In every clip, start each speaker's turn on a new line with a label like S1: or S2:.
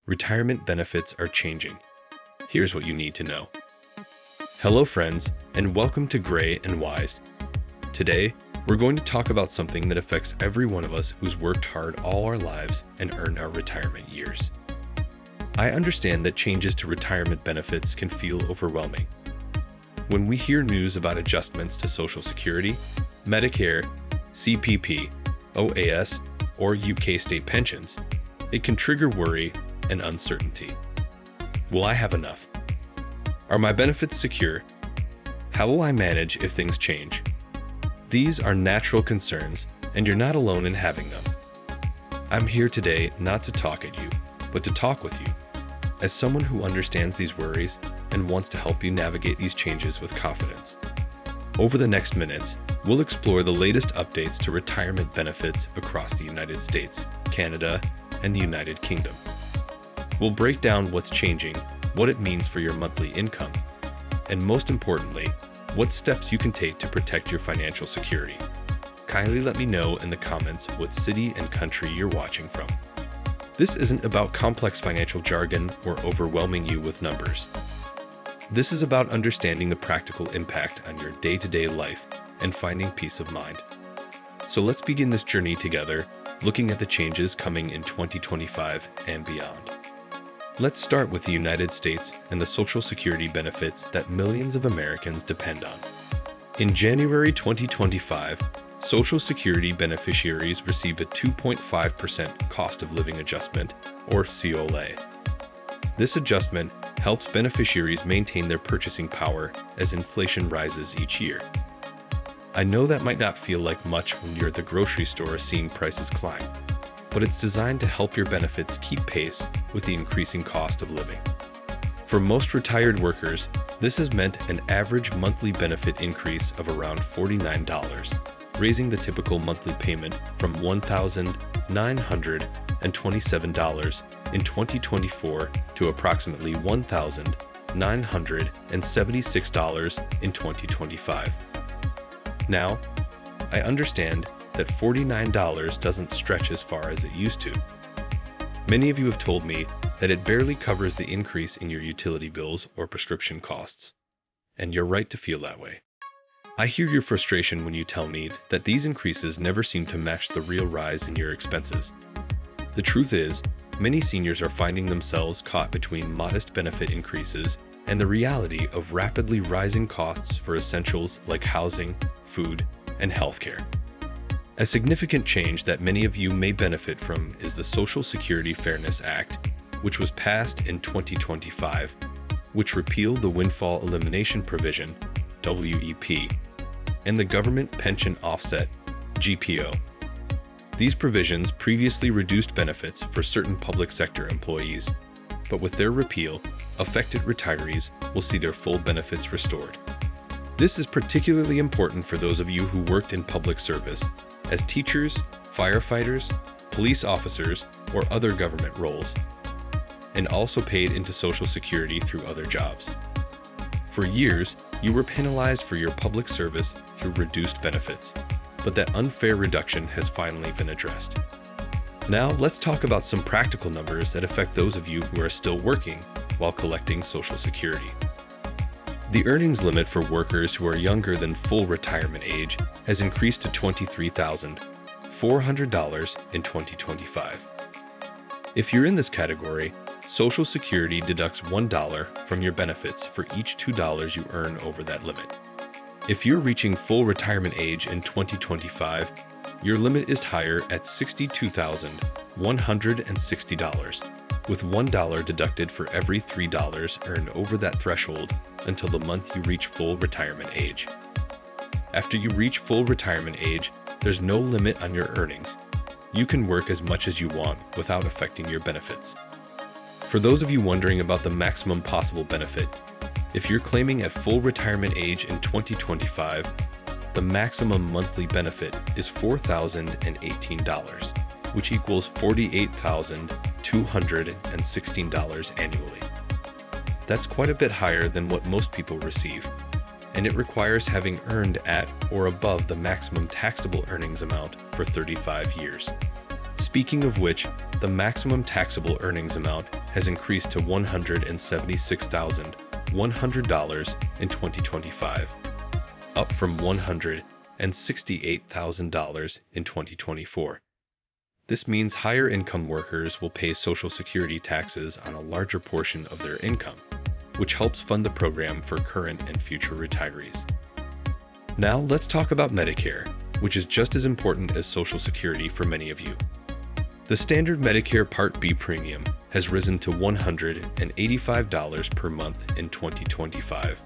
S1: retirement benefits are changing. Here's what you need to know. Hello friends, and welcome to Gray and Wise. Today, we're going to talk about something that affects every one of us who's worked hard all our lives and earned our retirement years. I understand that changes to retirement benefits can feel overwhelming. When we hear news about adjustments to Social Security, Medicare, CPP, OAS, or UK state pensions, it can trigger worry and uncertainty. Will I have enough? Are my benefits secure? How will I manage if things change? These are natural concerns, and you're not alone in having them. I'm here today not to talk at you, but to talk with you, as someone who understands these worries and wants to help you navigate these changes with confidence. Over the next minutes, we'll explore the latest updates to retirement benefits across the United States, Canada, and the United Kingdom. We'll break down what's changing, what it means for your monthly income, and most importantly, what steps you can take to protect your financial security. Kindly let me know in the comments what city and country you're watching from. This isn't about complex financial jargon or overwhelming you with numbers. This is about understanding the practical impact on your day-to-day life and finding peace of mind. So let's begin this journey together, looking at the changes coming in 2025 and beyond. Let's start with the United States and the Social Security benefits that millions of Americans depend on. In January 2025, Social Security beneficiaries received a 2.5% cost of living adjustment, or COLA. This adjustment helps beneficiaries maintain their purchasing power as inflation rises each year. I know that might not feel like much when you're at the grocery store seeing prices climb, but it's designed to help your benefits keep pace with the increasing cost of living. For most retired workers, this has meant an average monthly benefit increase of around $49, raising the typical monthly payment from $1,927 in 2024 to approximately $1,976 in 2025. Now, I understand that $49 doesn't stretch as far as it used to. Many of you have told me that it barely covers the increase in your utility bills or prescription costs, and you're right to feel that way. I hear your frustration when you tell me that these increases never seem to match the real rise in your expenses. The truth is, many seniors are finding themselves caught between modest benefit increases and the reality of rapidly rising costs for essentials like housing, food, and healthcare. A significant change that many of you may benefit from is the Social Security Fairness Act, which was passed in 2025, which repealed the Windfall Elimination Provision, WEP, and the Government Pension Offset, GPO. These provisions previously reduced benefits for certain public sector employees, but with their repeal, affected retirees will see their full benefits restored. This is particularly important for those of you who worked in public service as teachers, firefighters, police officers, or other government roles, and also paid into Social Security through other jobs. For years, you were penalized for your public service through reduced benefits, but that unfair reduction has finally been addressed. Now, let's talk about some practical numbers that affect those of you who are still working while collecting Social Security. The earnings limit for workers who are younger than full retirement age has increased to $23,400 in 2025. If you're in this category, Social Security deducts $1 from your benefits for each $2 you earn over that limit. If you're reaching full retirement age in 2025, your limit is higher at $62,160, with $1 deducted for every $3 earned over that threshold until the month you reach full retirement age. After you reach full retirement age, there's no limit on your earnings. You can work as much as you want without affecting your benefits. For those of you wondering about the maximum possible benefit, if you're claiming at full retirement age in 2025, the maximum monthly benefit is $4,018, which equals $48,216 annually. That's quite a bit higher than what most people receive, and it requires having earned at or above the maximum taxable earnings amount for 35 years. Speaking of which, the maximum taxable earnings amount has increased to $176,100 in 2025, up from $168,000 in 2024. This means higher income workers will pay Social Security taxes on a larger portion of their income, which helps fund the program for current and future retirees. Now let's talk about Medicare, which is just as important as Social Security for many of you. The standard Medicare Part B premium has risen to $185 per month in 2025,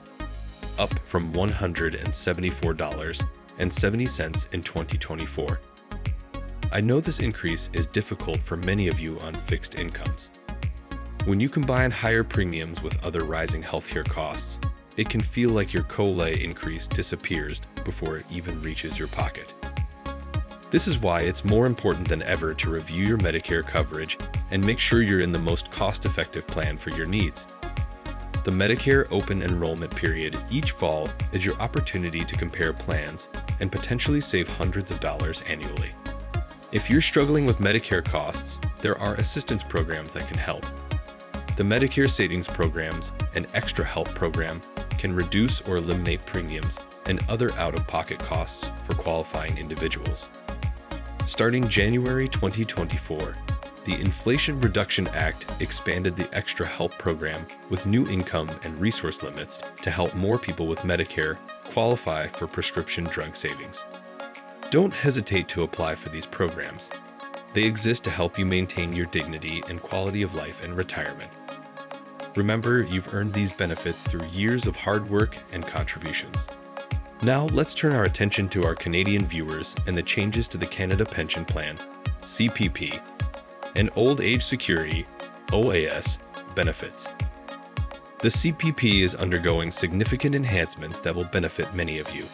S1: up from $174.70 in 2024. I know this increase is difficult for many of you on fixed incomes. When you combine higher premiums with other rising healthcare costs, it can feel like your COLA increase disappears before it even reaches your pocket. This is why it's more important than ever to review your Medicare coverage and make sure you're in the most cost-effective plan for your needs. The Medicare open enrollment period each fall is your opportunity to compare plans and potentially save hundreds of dollars annually. If you're struggling with Medicare costs, there are assistance programs that can help. The Medicare Savings Programs and Extra Help Program can reduce or eliminate premiums and other out-of-pocket costs for qualifying individuals. Starting January 2024, the Inflation Reduction Act expanded the Extra Help Program with new income and resource limits to help more people with Medicare qualify for prescription drug savings. Don't hesitate to apply for these programs. They exist to help you maintain your dignity and quality of life in retirement. Remember, you've earned these benefits through years of hard work and contributions. Now, let's turn our attention to our Canadian viewers and the changes to the Canada Pension Plan, CPP, and Old Age Security, OAS, benefits. The CPP is undergoing significant enhancements that will benefit many of you.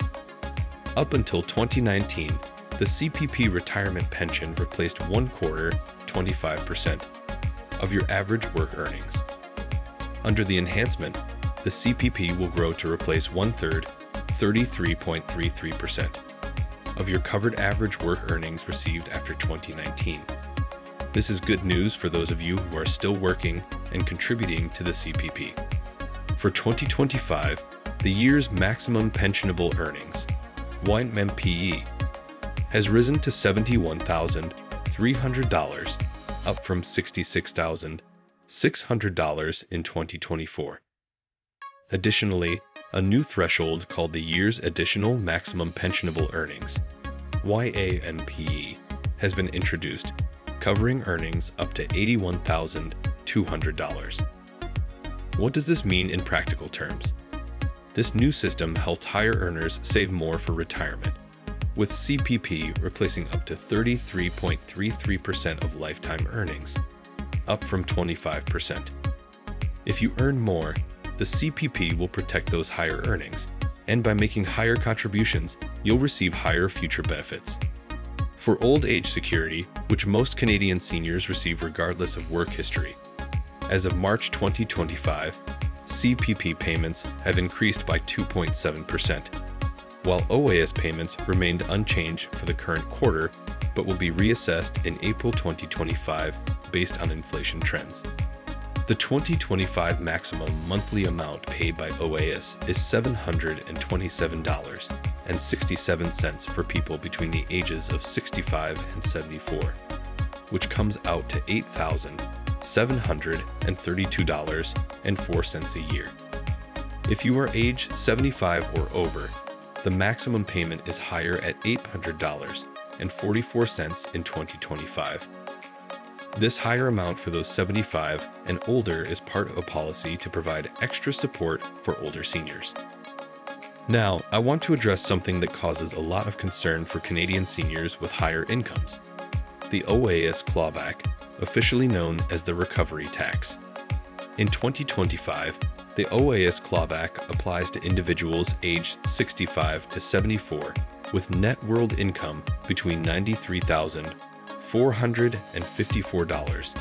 S1: Up until 2019, the CPP retirement pension replaced 1/4, 25%, of your average work earnings. Under the enhancement, the CPP will grow to replace 1/3, 33.33%, of your covered average work earnings received after 2019. This is good news for those of you who are still working and contributing to the CPP. For 2025, the year's maximum pensionable earnings, YMPE, has risen to $71,300, up from $66,600 in 2024. Additionally, a new threshold called the year's additional maximum pensionable earnings, YAMPE, has been introduced, covering earnings up to $81,200. What does this mean in practical terms? This new system helps higher earners save more for retirement, with CPP replacing up to 33.33% of lifetime earnings, up from 25%. If you earn more, the CPP will protect those higher earnings, and by making higher contributions, you'll receive higher future benefits. For old age security, which most Canadian seniors receive regardless of work history, as of March 2025, CPP payments have increased by 2.7%, while OAS payments remained unchanged for the current quarter, but will be reassessed in April 2025 based on inflation trends. The 2025 maximum monthly amount paid by OAS is $727.67 for people between the ages of 65 and 74, which comes out to $8,732.04 a year. If you are age 75 or over, the maximum payment is higher at $800.44 in 2025. This higher amount for those 75 and older is part of a policy to provide extra support for older seniors. Now, I want to address something that causes a lot of concern for Canadian seniors with higher incomes: the OAS clawback, officially known as the recovery tax. In 2025, the OAS clawback applies to individuals aged 65 to 74 with net world income between $93,454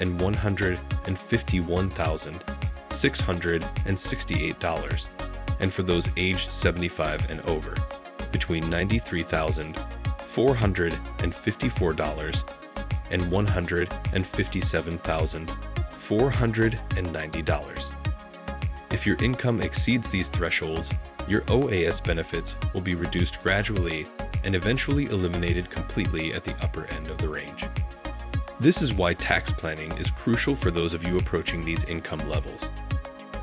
S1: and $151,668, and for those aged 75 and over, between $93,454 and $157,454. $490. If your income exceeds these thresholds, your OAS benefits will be reduced gradually and eventually eliminated completely at the upper end of the range. This is why tax planning is crucial for those of you approaching these income levels.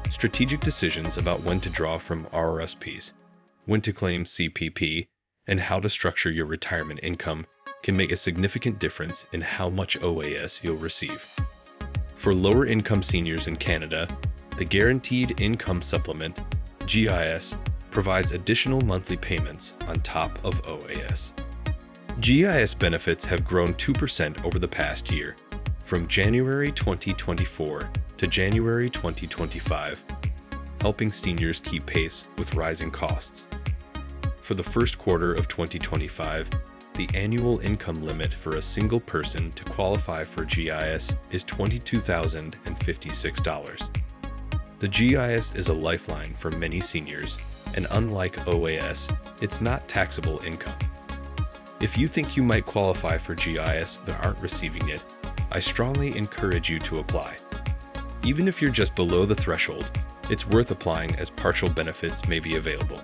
S1: Strategic decisions about when to draw from RRSPs, when to claim CPP, and how to structure your retirement income can make a significant difference in how much OAS you'll receive. For lower income seniors in Canada, the Guaranteed Income Supplement, GIS, provides additional monthly payments on top of OAS. GIS benefits have grown 2% over the past year, from January 2024 to January 2025, helping seniors keep pace with rising costs. For the first quarter of 2025, the annual income limit for a single person to qualify for GIS is $22,056. The GIS is a lifeline for many seniors, and unlike OAS, it's not taxable income. If you think you might qualify for GIS but aren't receiving it, I strongly encourage you to apply. Even if you're just below the threshold, it's worth applying as partial benefits may be available.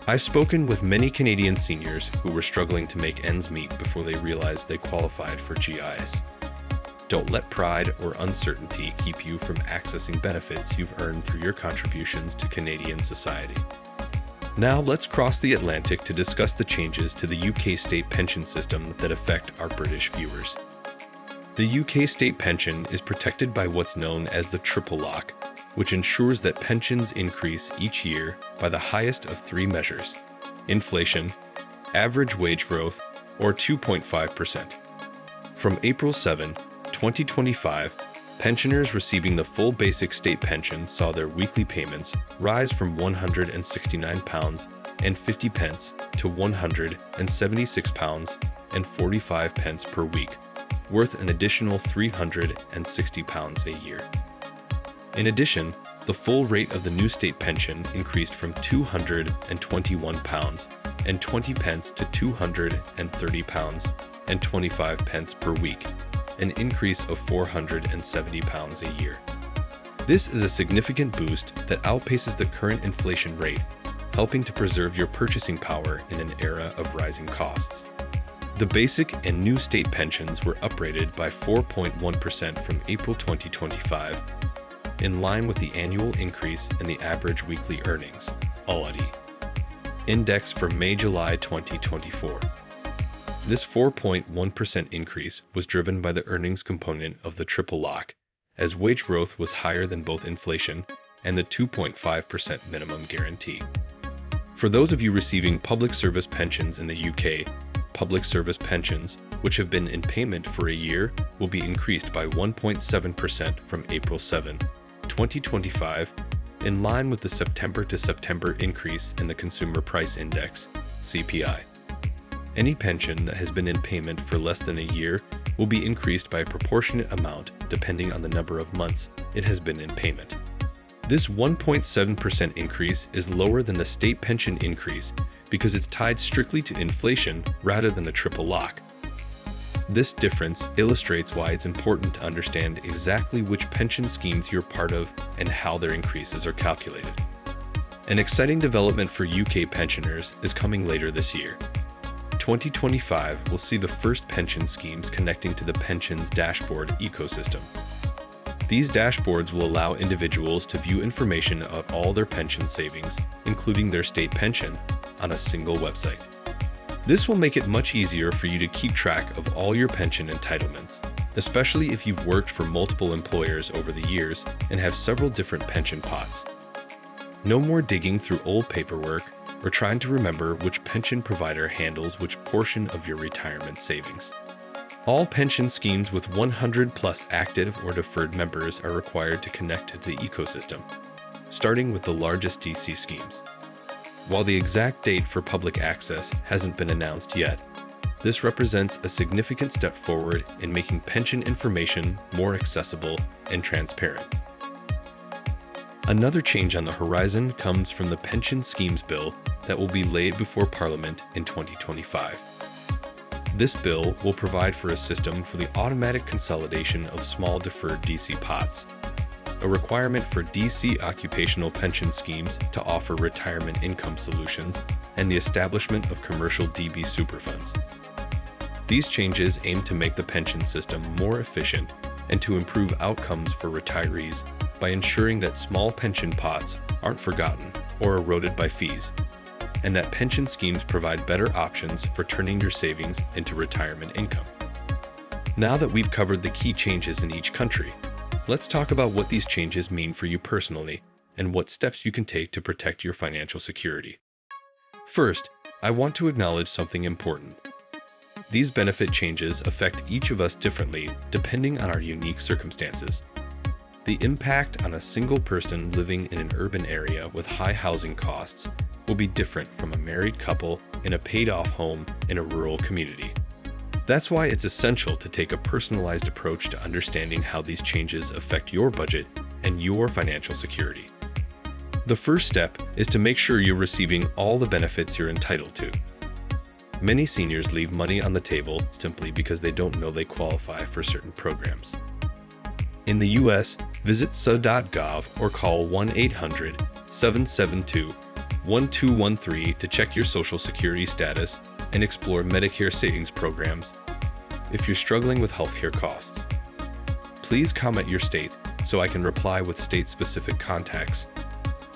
S1: I've spoken with many Canadian seniors who were struggling to make ends meet before they realized they qualified for GIS. Don't let pride or uncertainty keep you from accessing benefits you've earned through your contributions to Canadian society. Now let's cross the Atlantic to discuss the changes to the UK state pension system that affect our British viewers. The UK state pension is protected by what's known as the triple lock, which ensures that pensions increase each year by the highest of three measures: inflation, average wage growth, or 2.5%. From April 7, 2025, pensioners receiving the full basic state pension saw their weekly payments rise from £169.50 to £176.45 per week, worth an additional £360 a year. In addition, the full rate of the new state pension increased from £221.20 to £230.25 per week, an increase of £470 a year. This is a significant boost that outpaces the current inflation rate, helping to preserve your purchasing power in an era of rising costs. The basic and new state pensions were uprated by 4.1% from April 2025, in line with the annual increase in the average weekly earnings, OAD, index for May-July 2024. This 4.1% increase was driven by the earnings component of the triple lock, as wage growth was higher than both inflation and the 2.5% minimum guarantee. For those of you receiving public service pensions in the UK, public service pensions, which have been in payment for a year, will be increased by 1.7% from April 7, 2025, in line with the September to September increase in the Consumer Price Index, CPI. Any pension that has been in payment for less than a year will be increased by a proportionate amount depending on the number of months it has been in payment. This 1.7% increase is lower than the state pension increase because it's tied strictly to inflation rather than the triple lock. This difference illustrates why it's important to understand exactly which pension schemes you're part of and how their increases are calculated. An exciting development for UK pensioners is coming later this year. 2025 will see the first pension schemes connecting to the pensions dashboard ecosystem. These dashboards will allow individuals to view information about all their pension savings, including their state pension, on a single website. This will make it much easier for you to keep track of all your pension entitlements, especially if you've worked for multiple employers over the years and have several different pension pots. No more digging through old paperwork or trying to remember which pension provider handles which portion of your retirement savings. All pension schemes with 100+ active or deferred members are required to connect to the ecosystem, starting with the largest DC schemes. While the exact date for public access hasn't been announced yet, this represents a significant step forward in making pension information more accessible and transparent. Another change on the horizon comes from the Pension Schemes Bill that will be laid before Parliament in 2025. This bill will provide for a system for the automatic consolidation of small deferred DC pots, a requirement for DC occupational pension schemes to offer retirement income solutions, and the establishment of commercial DB superfunds. These changes aim to make the pension system more efficient and to improve outcomes for retirees by ensuring that small pension pots aren't forgotten or eroded by fees, and that pension schemes provide better options for turning your savings into retirement income. Now that we've covered the key changes in each country, let's talk about what these changes mean for you personally and what steps you can take to protect your financial security. First, I want to acknowledge something important. These benefit changes affect each of us differently depending on our unique circumstances. The impact on a single person living in an urban area with high housing costs will be different from a married couple in a paid-off home in a rural community. That's why it's essential to take a personalized approach to understanding how these changes affect your budget and your financial security. The first step is to make sure you're receiving all the benefits you're entitled to. Many seniors leave money on the table simply because they don't know they qualify for certain programs. In the U.S., visit SA.gov or call 1-800-772-1213 to check your Social Security status and explore Medicare savings programs if you're struggling with healthcare costs. Please comment your state so I can reply with state-specific contacts.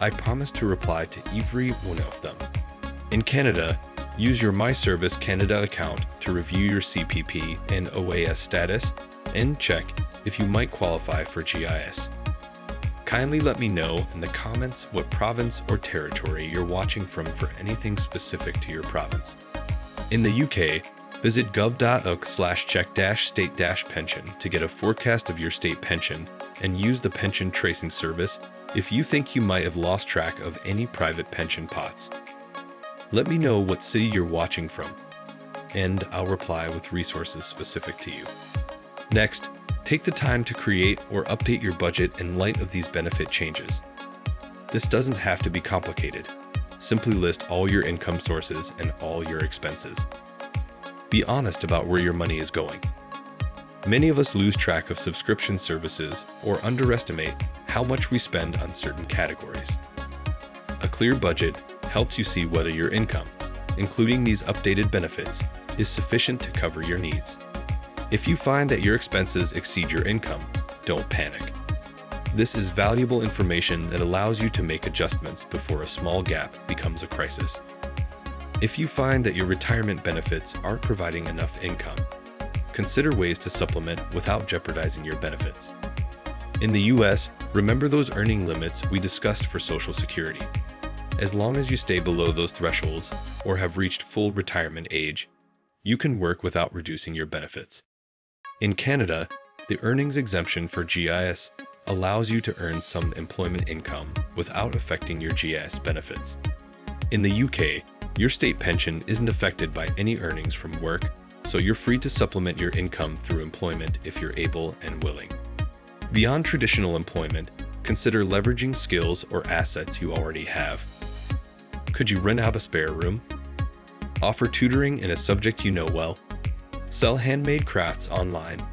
S1: I promise to reply to every one of them. In Canada, use your My Service Canada account to review your CPP and OAS status and check if you might qualify for GIS. Kindly let me know in the comments what province or territory you're watching from for anything specific to your province. In the UK, visit gov.uk/check-state-pension to get a forecast of your state pension and use the pension tracing service if you think you might have lost track of any private pension pots. Let me know what city you're watching from, and I'll reply with resources specific to you. Next, take the time to create or update your budget in light of these benefit changes. This doesn't have to be complicated. Simply list all your income sources and all your expenses. Be honest about where your money is going. Many of us lose track of subscription services or underestimate how much we spend on certain categories. A clear budget helps you see whether your income, including these updated benefits, is sufficient to cover your needs. If you find that your expenses exceed your income, don't panic. This is valuable information that allows you to make adjustments before a small gap becomes a crisis. If you find that your retirement benefits aren't providing enough income, consider ways to supplement without jeopardizing your benefits. In the US, remember those earning limits we discussed for Social Security. As long as you stay below those thresholds or have reached full retirement age, you can work without reducing your benefits. In Canada, the earnings exemption for GIS allows you to earn some employment income without affecting your GIS benefits. In the UK, your state pension isn't affected by any earnings from work, so you're free to supplement your income through employment if you're able and willing. Beyond traditional employment, consider leveraging skills or assets you already have. Could you rent out a spare room? Offer tutoring in a subject you know well? Sell handmade crafts online?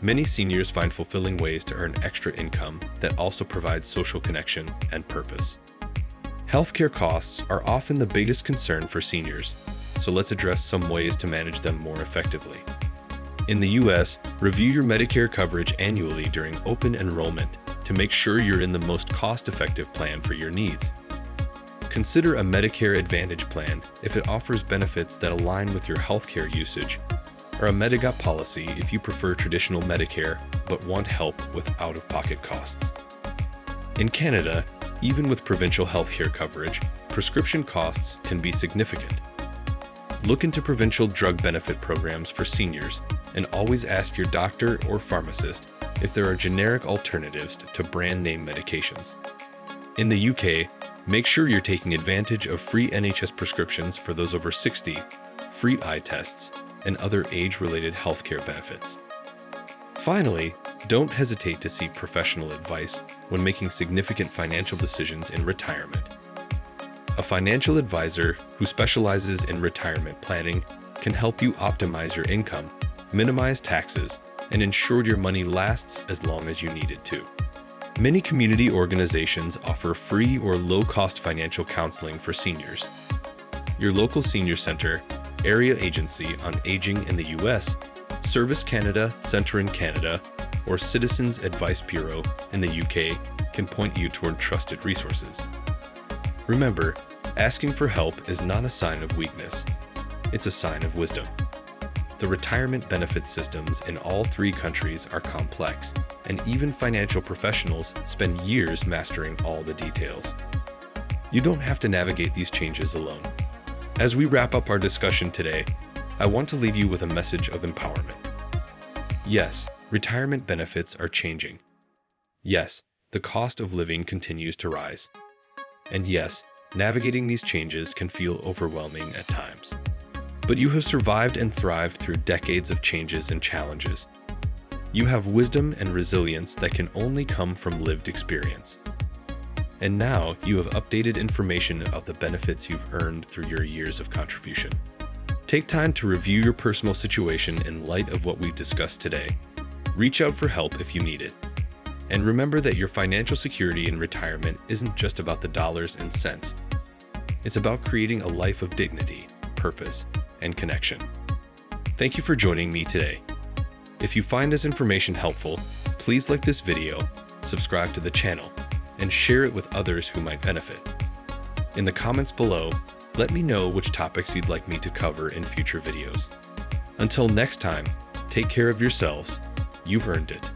S1: Many seniors find fulfilling ways to earn extra income that also provide social connection and purpose. Healthcare costs are often the biggest concern for seniors, so let's address some ways to manage them more effectively. In the US, review your Medicare coverage annually during open enrollment to make sure you're in the most cost-effective plan for your needs. Consider a Medicare Advantage plan if it offers benefits that align with your healthcare usage, or a Medigap policy if you prefer traditional Medicare but want help with out-of-pocket costs. In Canada, even with provincial healthcare coverage, prescription costs can be significant. Look into provincial drug benefit programs for seniors and always ask your doctor or pharmacist if there are generic alternatives to brand name medications. In the UK, make sure you're taking advantage of free NHS prescriptions for those over 60, free eye tests, and other age-related healthcare benefits. Finally, don't hesitate to seek professional advice when making significant financial decisions in retirement. A financial advisor who specializes in retirement planning can help you optimize your income, minimize taxes, and ensure your money lasts as long as you need it to. Many community organizations offer free or low-cost financial counseling for seniors. Your local senior center, area agency on aging in the U.S., Service Canada Centre in Canada, or Citizens Advice Bureau in the UK can point you toward trusted resources. Remember, asking for help is not a sign of weakness. It's a sign of wisdom. The retirement benefit systems in all 3 countries are complex, and even financial professionals spend years mastering all the details. You don't have to navigate these changes alone. As we wrap up our discussion today, I want to leave you with a message of empowerment. Yes, retirement benefits are changing. Yes, the cost of living continues to rise. And yes, navigating these changes can feel overwhelming at times. But you have survived and thrived through decades of changes and challenges. You have wisdom and resilience that can only come from lived experience. And now you have updated information about the benefits you've earned through your years of contribution. Take time to review your personal situation in light of what we've discussed today. Reach out for help if you need it. And remember that your financial security in retirement isn't just about the dollars and cents. It's about creating a life of dignity, purpose, and connection. Thank you for joining me today. If you find this information helpful, please like this video, subscribe to the channel, and share it with others who might benefit. In the comments below, let me know which topics you'd like me to cover in future videos. Until next time, take care of yourselves. You've earned it.